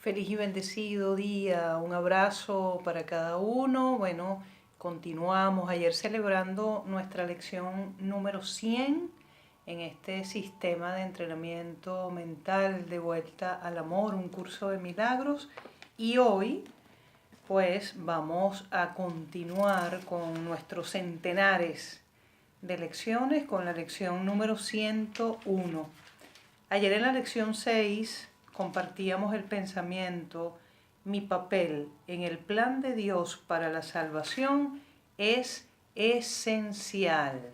Feliz y bendecido día, un abrazo para cada uno. Bueno, continuamos ayer celebrando nuestra lección número 100 en este sistema de entrenamiento mental de vuelta al amor, un curso de milagros. Y hoy, pues, vamos a continuar con nuestros centenares de lecciones, con la lección número 101. Ayer en la lección 6 compartíamos el pensamiento: mi papel en el plan de Dios para la salvación es esencial.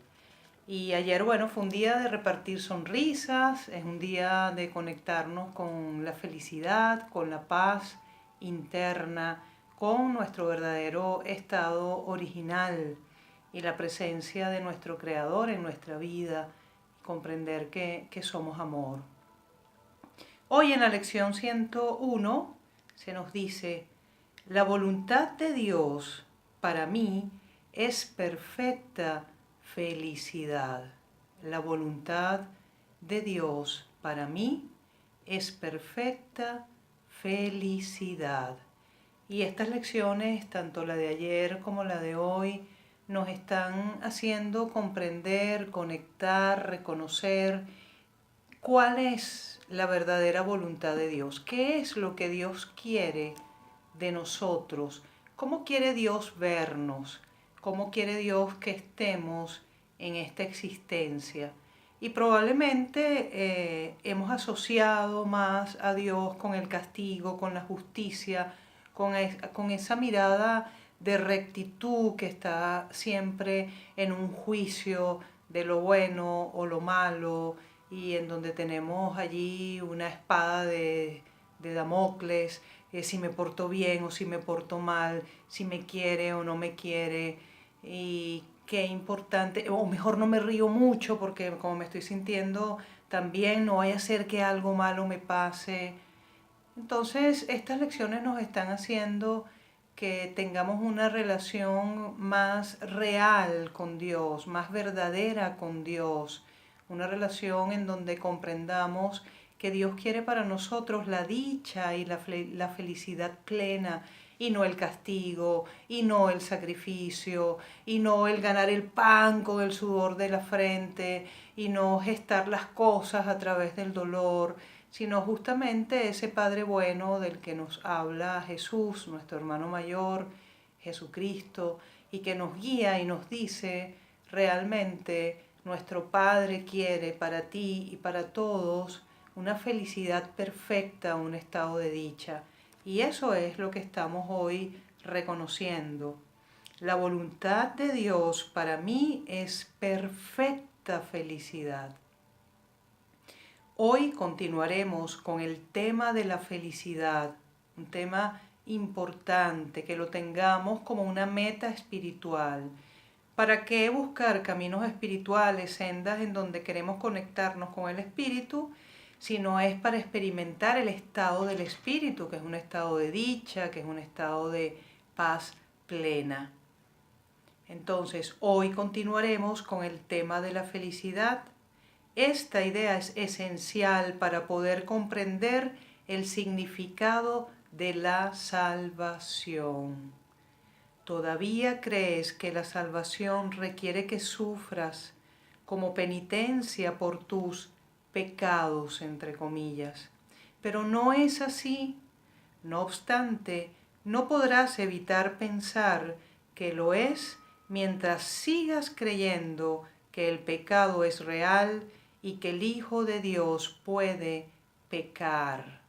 Y ayer, bueno, fue un día de repartir sonrisas, es un día de conectarnos con la felicidad, con la paz interna, con nuestro verdadero estado original y la presencia de nuestro Creador en nuestra vida, comprender que somos amor. Hoy en la lección 101 se nos dice: la voluntad de Dios para mí es perfecta felicidad. La voluntad de Dios para mí es perfecta felicidad. Y estas lecciones, tanto la de ayer como la de hoy, nos están haciendo comprender, conectar, reconocer cuál es la verdadera voluntad de Dios, qué es lo que Dios quiere de nosotros, cómo quiere Dios vernos, cómo quiere Dios que estemos en esta existencia. Y probablemente hemos asociado más a Dios con el castigo, con la justicia, con esa mirada de rectitud que está siempre en un juicio de lo bueno o lo malo, y en donde tenemos allí una espada de Damocles, si me porto bien o si me porto mal, si me quiere o no me quiere, y qué importante, o mejor no me río mucho porque como me estoy sintiendo también, no vaya a ser que algo malo me pase. Entonces, estas lecciones nos están haciendo que tengamos una relación más real con Dios, más verdadera con Dios, una relación en donde comprendamos que Dios quiere para nosotros la dicha y la felicidad plena, y no el castigo, y no el sacrificio, y no el ganar el pan con el sudor de la frente, y no gestar las cosas a través del dolor, sino justamente ese Padre bueno del que nos habla Jesús, nuestro hermano mayor, Jesucristo, y que nos guía y nos dice: realmente nuestro Padre quiere para ti y para todos una felicidad perfecta, un estado de dicha. Y eso es lo que estamos hoy reconociendo. La voluntad de Dios para mí es perfecta felicidad. Hoy continuaremos con el tema de la felicidad, un tema importante, que lo tengamos como una meta espiritual. ¿Para qué buscar caminos espirituales, sendas en donde queremos conectarnos con el espíritu, si no es para experimentar el estado del espíritu, que es un estado de dicha, que es un estado de paz plena? Entonces, hoy continuaremos con el tema de la felicidad. Esta idea es esencial para poder comprender el significado de la salvación. ¿Todavía crees que la salvación requiere que sufras como penitencia por tus pecados, entre comillas? Pero no es así. No obstante, no podrás evitar pensar que lo es mientras sigas creyendo que el pecado es real y que el Hijo de Dios puede pecar.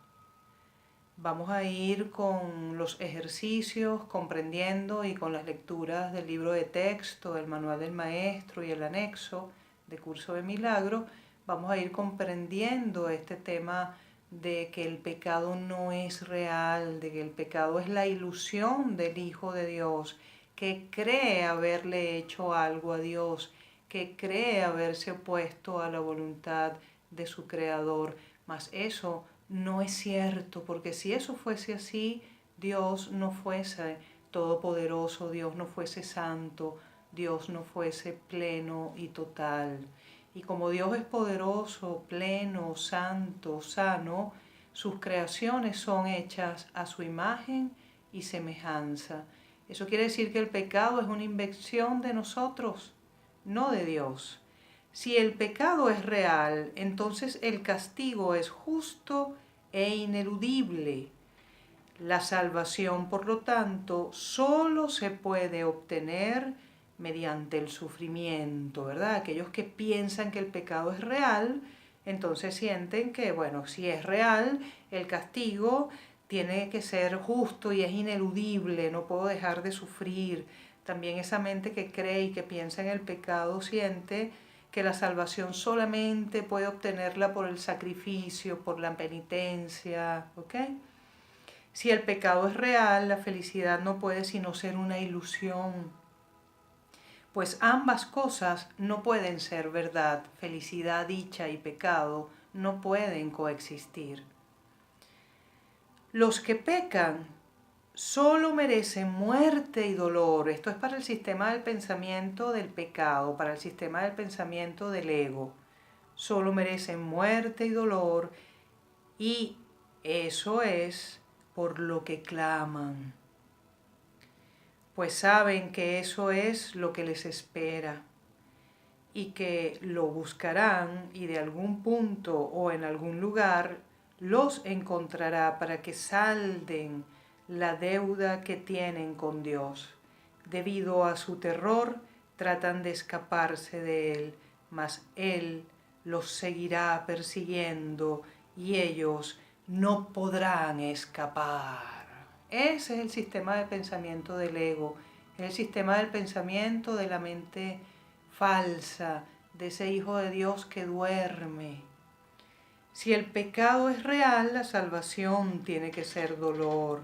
Vamos a ir con los ejercicios, comprendiendo, y con las lecturas del libro de texto, del manual del maestro y el anexo de Curso de Milagro. Vamos a ir comprendiendo este tema de que el pecado no es real, de que el pecado es la ilusión del Hijo de Dios, que cree haberle hecho algo a Dios, que cree haberse opuesto a la voluntad de su Creador. Mas eso no es cierto, porque si eso fuese así, Dios no fuese todopoderoso, Dios no fuese santo, Dios no fuese pleno y total. Y como Dios es poderoso, pleno, santo, sano, sus creaciones son hechas a su imagen y semejanza. Eso quiere decir que el pecado es una invención de nosotros, no de Dios. Si el pecado es real, entonces el castigo es justo e ineludible. La salvación, por lo tanto, solo se puede obtener mediante el sufrimiento, ¿verdad? Aquellos que piensan que el pecado es real, entonces sienten que, bueno, si es real, el castigo tiene que ser justo y es ineludible, no puedo dejar de sufrir. También esa mente que cree y que piensa en el pecado siente que la salvación solamente puede obtenerla por el sacrificio, por la penitencia, ¿ok? Si el pecado es real, la felicidad no puede sino ser una ilusión, pues ambas cosas no pueden ser verdad. Felicidad, dicha y pecado no pueden coexistir. Los que pecan solo merecen muerte y dolor. Esto es para el sistema del pensamiento del pecado, para el sistema del pensamiento del ego. Solo merecen muerte y dolor, y eso es por lo que claman, pues saben que eso es lo que les espera y que lo buscarán y de algún punto o en algún lugar los encontrará para que salden la deuda que tienen con Dios. Debido a su terror, tratan de escaparse de Él, mas Él los seguirá persiguiendo y ellos no podrán escapar. Ese es el sistema de pensamiento del ego, es el sistema del pensamiento de la mente falsa, de ese hijo de Dios que duerme. Si el pecado es real, la salvación tiene que ser dolor.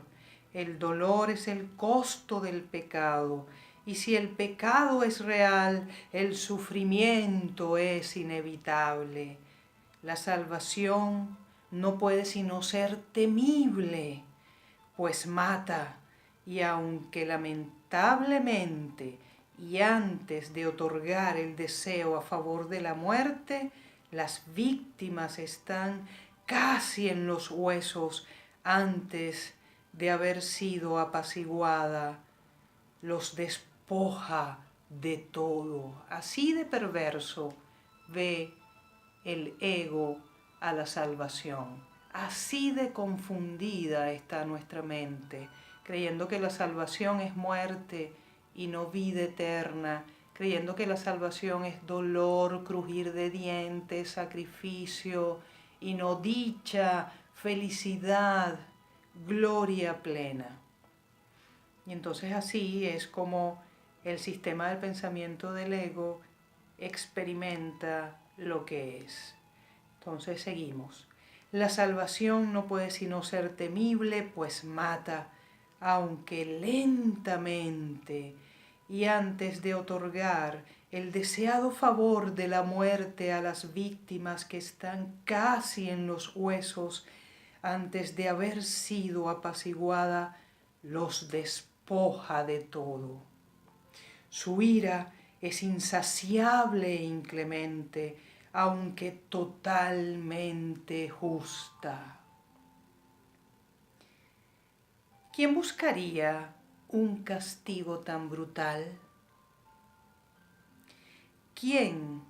El dolor es el costo del pecado. Y si el pecado es real, el sufrimiento es inevitable. La salvación no puede sino ser temible, pues mata, y aunque lamentablemente y antes de otorgar el deseo a favor de la muerte, las víctimas están casi en los huesos antes de haber sido apaciguada, los despoja de todo. Así de perverso ve el ego a la salvación. Así de confundida está nuestra mente, creyendo que la salvación es muerte y no vida eterna, creyendo que la salvación es dolor, crujir de dientes, sacrificio y no dicha, felicidad, gloria plena. Y entonces así es como el sistema del pensamiento del ego experimenta lo que es. Entonces seguimos. La salvación no puede sino ser temible, pues mata, aunque lentamente, y antes de otorgar el deseado favor de la muerte a las víctimas que están casi en los huesos, antes de haber sido apaciguada, los despoja de todo. Su ira es insaciable e inclemente, aunque totalmente justa. ¿Quién buscaría un castigo tan brutal? ¿Quién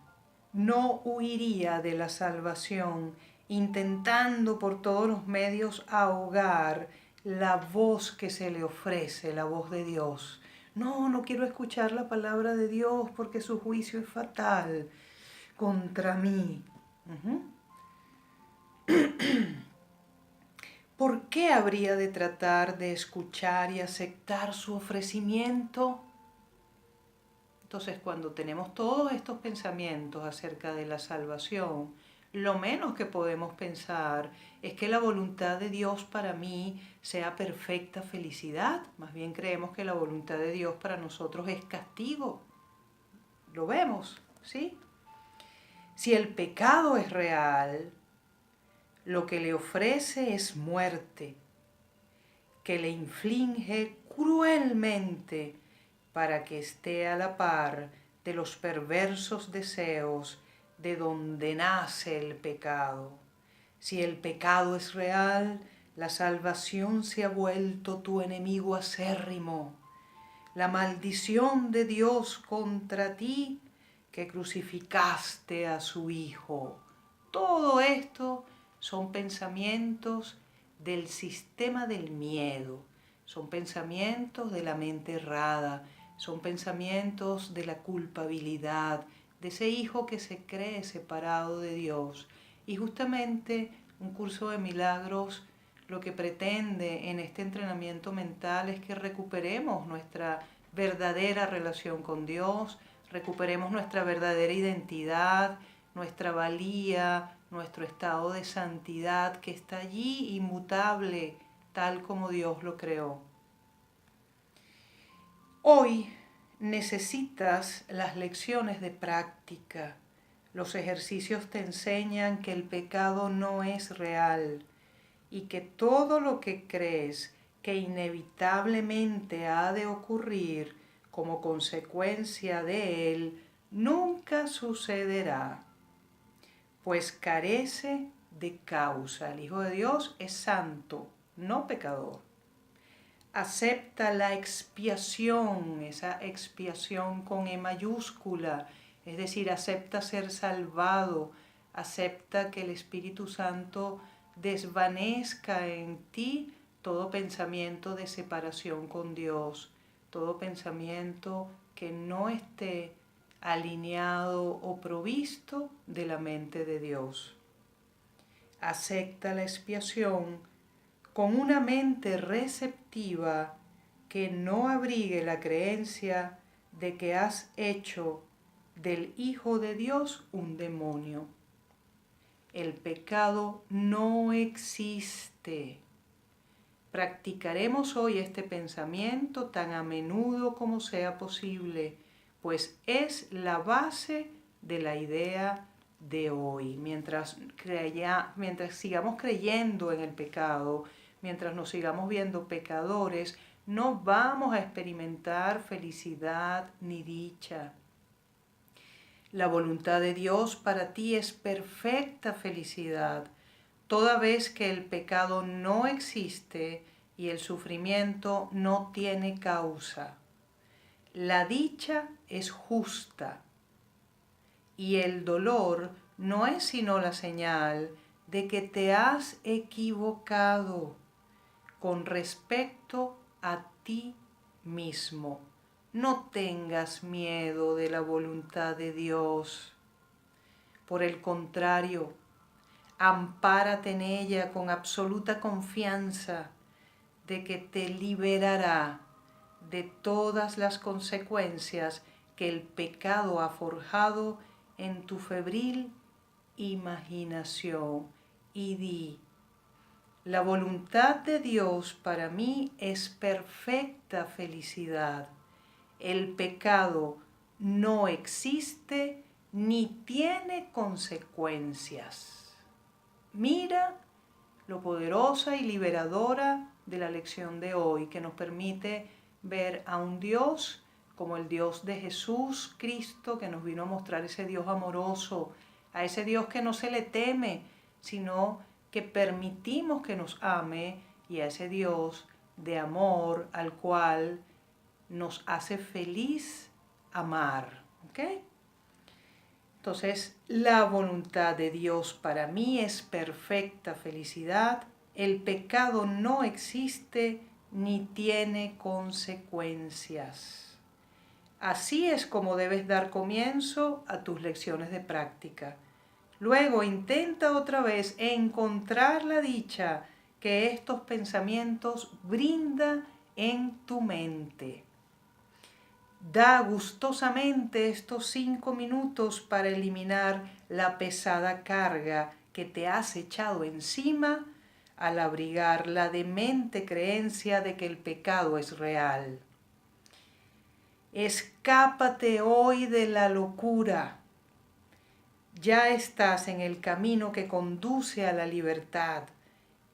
no huiría de la salvación intentando por todos los medios ahogar la voz que se le ofrece, la voz de Dios? No, no quiero escuchar la palabra de Dios porque su juicio es fatal contra mí. ¿Por qué habría de tratar de escuchar y aceptar su ofrecimiento? Entonces, cuando tenemos todos estos pensamientos acerca de la salvación, lo menos que podemos pensar es que la voluntad de Dios para mí sea perfecta felicidad. Más bien creemos que la voluntad de Dios para nosotros es castigo. Lo vemos, ¿sí? Si el pecado es real, lo que le ofrece es muerte, que le inflige cruelmente para que esté a la par de los perversos deseos de donde nace el pecado. Si el pecado es real, la salvación se ha vuelto tu enemigo acérrimo. La maldición de Dios contra ti, que crucificaste a su Hijo. Todo esto son pensamientos del sistema del miedo, son pensamientos de la mente errada, son pensamientos de la culpabilidad, de ese hijo que se cree separado de Dios. Y justamente un curso de milagros lo que pretende en este entrenamiento mental es que recuperemos nuestra verdadera relación con Dios, recuperemos nuestra verdadera identidad, nuestra valía, nuestro estado de santidad que está allí inmutable, tal como Dios lo creó. Hoy necesitas las lecciones de práctica. Los ejercicios te enseñan que el pecado no es real y que todo lo que crees que inevitablemente ha de ocurrir como consecuencia de él nunca sucederá, pues carece de causa. El Hijo de Dios es santo, no pecador. Acepta la expiación, esa expiación con E mayúscula, es decir, acepta ser salvado, acepta que el Espíritu Santo desvanezca en ti todo pensamiento de separación con Dios, todo pensamiento que no esté alineado o provisto de la mente de Dios. Acepta la expiación con una mente receptiva que no abrigue la creencia de que has hecho del Hijo de Dios un demonio. El pecado no existe. Practicaremos hoy este pensamiento tan a menudo como sea posible, pues es la base de la idea de hoy. Mientras sigamos creyendo en el pecado, mientras nos sigamos viendo pecadores, no vamos a experimentar felicidad ni dicha. La voluntad de Dios para ti es perfecta felicidad, toda vez que el pecado no existe y el sufrimiento no tiene causa. La dicha es justa y el dolor no es sino la señal de que te has equivocado con respecto a ti mismo. No tengas miedo de la voluntad de Dios. Por el contrario, ampárate en ella con absoluta confianza de que te liberará de todas las consecuencias que el pecado ha forjado en tu febril imaginación. Y di: la voluntad de Dios para mí es perfecta felicidad. El pecado no existe ni tiene consecuencias. Mira lo poderosa y liberadora de la lección de hoy, que nos permite ver a un Dios como el Dios de Jesús Cristo, que nos vino a mostrar ese Dios amoroso, a ese Dios que no se le teme, sino que permitimos que nos ame, y a ese Dios de amor al cual nos hace feliz amar. ¿Ok? Entonces, la voluntad de Dios para mí es perfecta felicidad. El pecado no existe ni tiene consecuencias. Así es como debes dar comienzo a tus lecciones de práctica. Luego intenta otra vez encontrar la dicha que estos pensamientos brindan en tu mente. Da gustosamente estos 5 minutos para eliminar la pesada carga que te has echado encima al abrigar la demente creencia de que el pecado es real. Escápate hoy de la locura. Ya estás en el camino que conduce a la libertad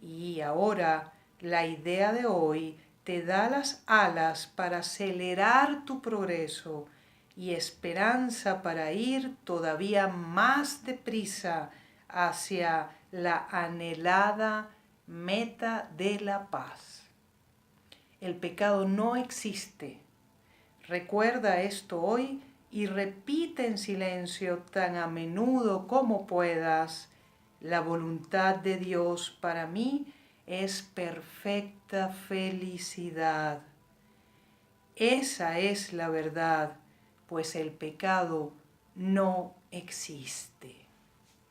y ahora la idea de hoy te da las alas para acelerar tu progreso y esperanza para ir todavía más deprisa hacia la anhelada meta de la paz. El pecado no existe. Recuerda esto hoy y repite en silencio tan a menudo como puedas. La voluntad de Dios para mí es perfecta felicidad. Esa es la verdad, pues el pecado no existe.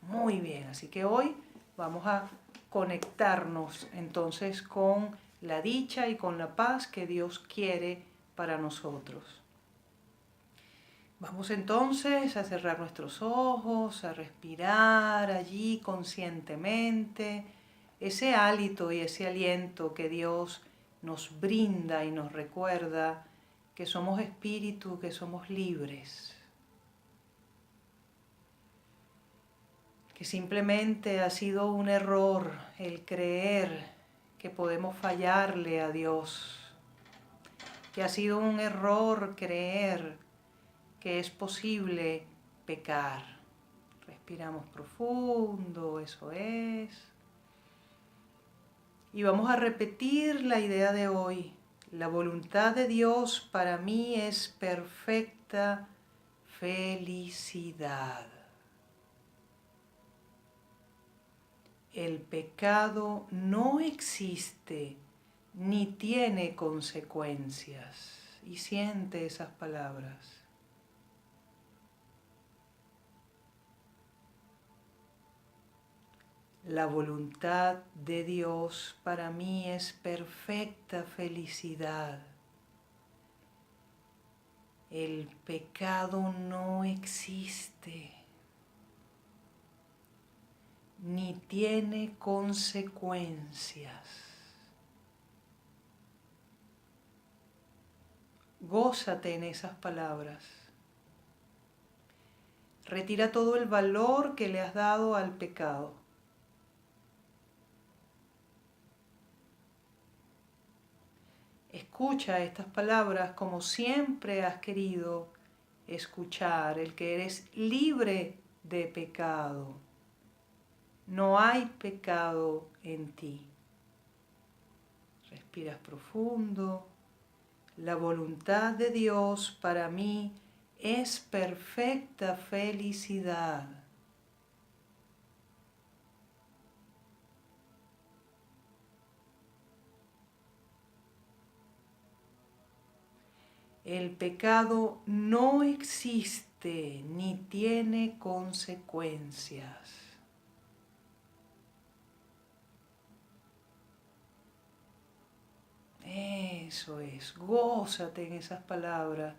Muy bien, así que hoy vamos a conectarnos entonces con la dicha y con la paz que Dios quiere para nosotros. Vamos entonces a cerrar nuestros ojos, a respirar allí conscientemente ese hálito y ese aliento que Dios nos brinda y nos recuerda que somos espíritu, que somos libres, que simplemente ha sido un error el creer que podemos fallarle a Dios, que ha sido un error creer que es posible pecar. Respiramos profundo, eso es. Y vamos a repetir la idea de hoy. La voluntad de Dios para mí es perfecta felicidad. El pecado no existe ni tiene consecuencias. Y siente esas palabras. La voluntad de Dios para mí es perfecta felicidad. El pecado no existe, ni tiene consecuencias. Gózate en esas palabras. Retira todo el valor que le has dado al pecado. Escucha estas palabras como siempre has querido escuchar, el que eres libre de pecado. No hay pecado en ti. Respiras profundo. La voluntad de Dios para mí es perfecta felicidad. El pecado no existe ni tiene consecuencias. Eso es, gózate en esas palabras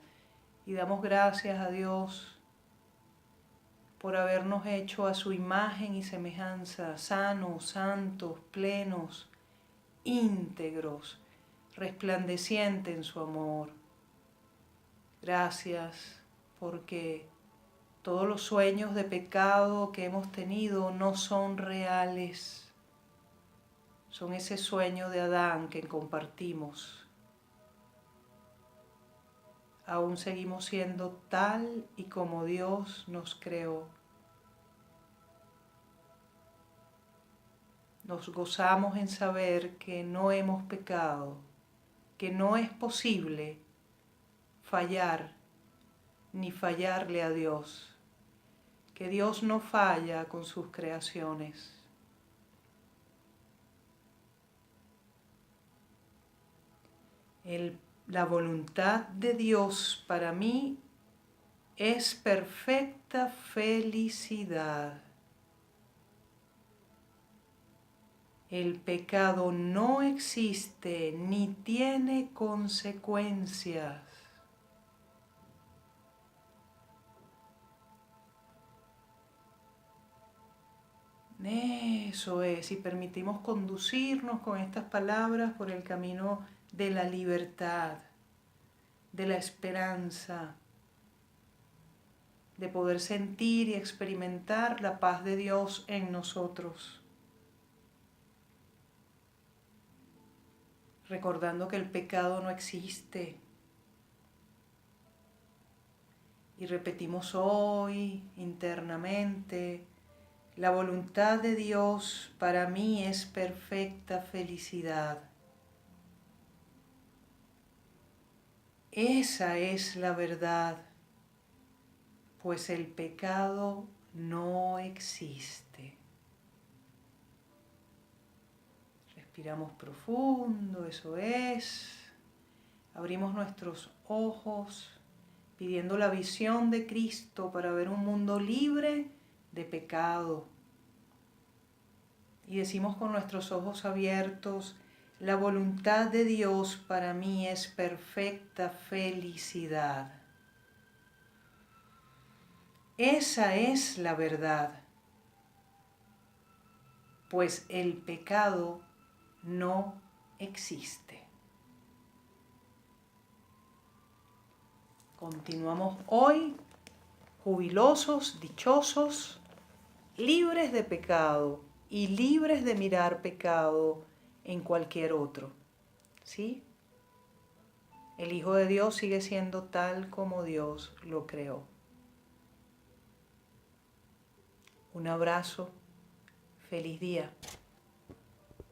y damos gracias a Dios por habernos hecho a su imagen y semejanza, sanos, santos, plenos, íntegros, resplandecientes en su amor. Gracias porque todos los sueños de pecado que hemos tenido no son reales. Son ese sueño de Adán que compartimos. Aún seguimos siendo tal y como Dios nos creó. Nos gozamos en saber que no hemos pecado, que no es posible fallar ni fallarle a Dios, que Dios no falla con sus creaciones. La voluntad de Dios para mí es perfecta felicidad. El pecado no existe ni tiene consecuencias. Eso es, y permitimos conducirnos con estas palabras por el camino de la libertad, de la esperanza, de poder sentir y experimentar la paz de Dios en nosotros. Recordando que el pecado no existe. Y repetimos hoy internamente La voluntad de Dios para mí es perfecta felicidad. Esa es la verdad, pues el pecado no existe. Respiramos profundo, eso es. Abrimos nuestros ojos pidiendo la visión de Cristo para ver un mundo libre de pecado. Y decimos con nuestros ojos abiertos: la voluntad de Dios para mí es perfecta felicidad. Esa es la verdad, pues el pecado no existe. Continuamos hoy jubilosos, dichosos, libres de pecado y libres de mirar pecado en cualquier otro. ¿Sí? El Hijo de Dios sigue siendo tal como Dios lo creó. Un abrazo, feliz día.